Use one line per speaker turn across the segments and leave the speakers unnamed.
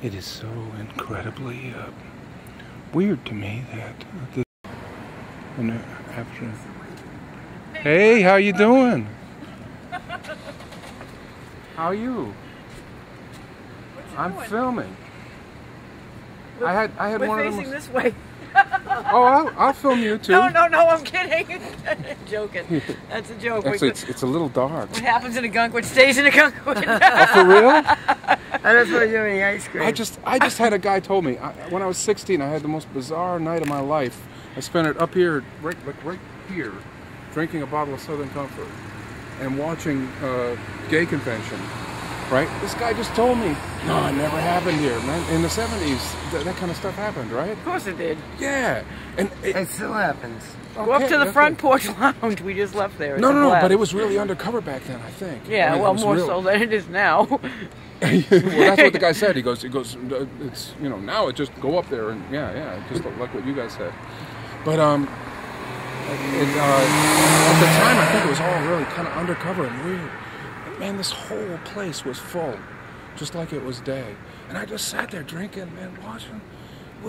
It is so incredibly weird to me that this after. Hey, how you doing? How are you? I'm filming. I had one of them.
We're facing this way.
Oh, I'll film you too.
No, I'm kidding. Joking. That's a joke.
Actually, it's a little dark.
What happens in ogonquit stays in ogonquit.
Oh, for real?
I just want to do any ice cream.
I just had a guy told me when I was 16, I had the most bizarre night of my life. I spent it up here, right here, drinking a bottle of Southern Comfort and watching gay convention. Right? This guy just told me, no, it never happened here, man. In the 70s, that kind of stuff happened, right?
Of course it did.
Yeah. And
it still happens.
Okay, go up to the front porch lounge. We just left there.
No, but it was really undercover back then, I think.
Yeah, well, more so than it is now.
Well, that's what the guy said. He goes, it's, now it just go up there and yeah, just like what you guys said. But at the time, I think it was all really kind of undercover and weird. Man, this whole place was full, just like it was day. And I just sat there drinking, man, watching. It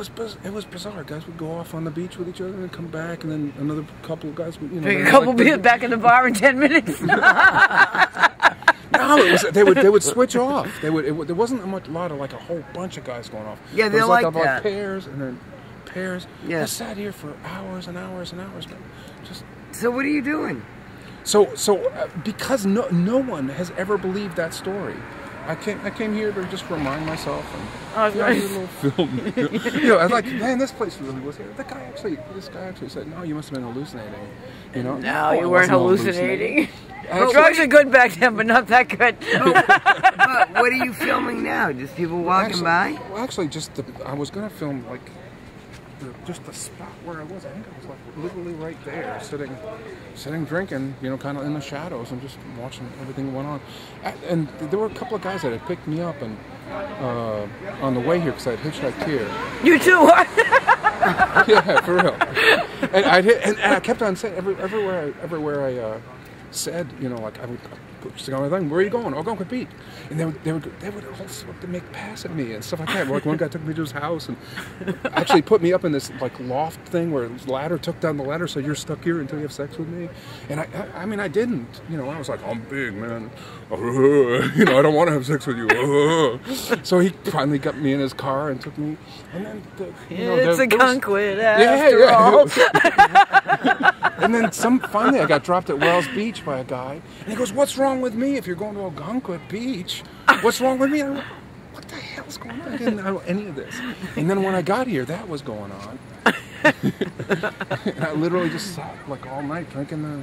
was bizarre. Guys would go off on the beach with each other and come back, and then another couple of guys would,
drink a couple beers back in the bar in 10 minutes.
No, it was they would switch off. There wasn't a lot of like a whole bunch of guys going off.
Yeah, they
like
that.
Like pairs and then pairs.
Yeah.
I sat here for hours and hours and hours, man. Just.
So what are you doing?
So because no one has ever believed that story, I came here to just remind myself and
nice.
do a little film. I was like, man, this place really was here. This guy actually said, no, you must have been hallucinating.
No, you weren't hallucinating. Drugs are good back then, but not that good.
But what are you filming now? Just people walking by?
Well, actually, I was gonna film like just the spot where I was. I think I was like literally right there, sitting drinking, kind of in the shadows and just watching everything that went on. And there were a couple of guys that had picked me up and on the way here because I had hitchhiked here.
You too?
Yeah, for real. And I kept on saying everywhere I said, like I would. Where are you going? I'll go compete. And they would all sort of make pass at me and stuff like that. Like one guy took me to his house and actually put me up in this like loft thing where his ladder took down the ladder, so you're stuck here until you have sex with me. And I mean I didn't. I was like, I'm big, man. I don't want to have sex with you. So he finally got me in his car and took me. And then
it's ogonquit after all.
And then finally I got dropped at Wells Beach by a guy, and he goes, "What's wrong with me if you're going to Ogonquit Beach? What's wrong with me?" I went, "What the hell's going on?" I didn't know any of this. And then when I got here, that was going on. And I literally just sat like all night drinking the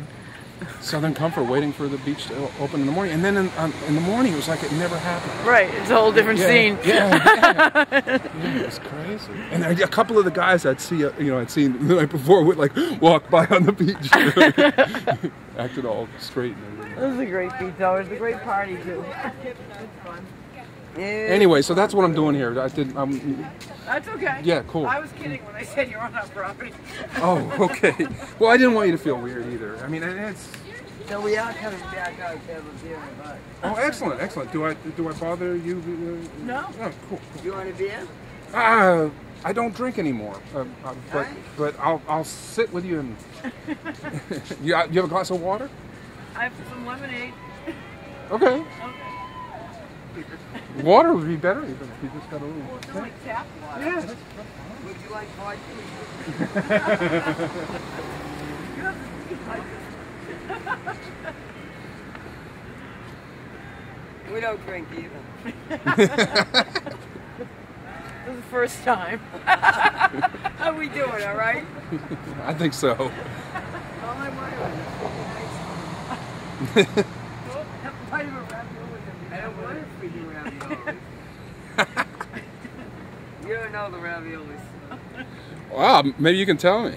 Southern Comfort, waiting for the beach to open in the morning. And then in the morning, it was like it never happened.
Right, it's a whole different scene.
Yeah, it was crazy. And a couple of the guys I'd seen the night before would like walk by on the beach, acted all straight and everything.
It was a great beach, though. It was a great party too. It's fun.
Anyway, so that's what I'm doing here.
That's okay.
Yeah, cool.
I was kidding when I said you're on our property.
Oh, okay. Well, I didn't want you to feel weird either. I mean, it's.
So we are coming back out to have a beer and a bite.
Oh, excellent. Do I bother you?
No.
Oh, cool.
Do you want a beer?
I don't drink anymore. But I'll sit with you and. You have a glass of water?
I have some lemonade.
Okay. Water would be better even if you just got a little.
Well, it's like tap water.
Yeah.
Would you like vodka? We don't drink either.
This is the first time. How we doing, all right?
I think so.
All I wanted was have a bite of a ravioli.
I don't want it for you raviolis. You don't know the raviolis.
Wow, maybe you can tell me.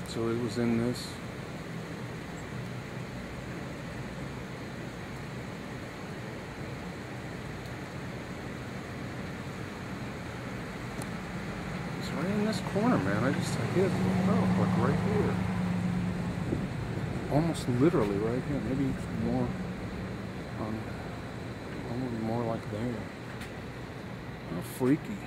So it was in this. this corner, man. I hit, like right here. Almost literally right here. Maybe more, more like there. How freaky.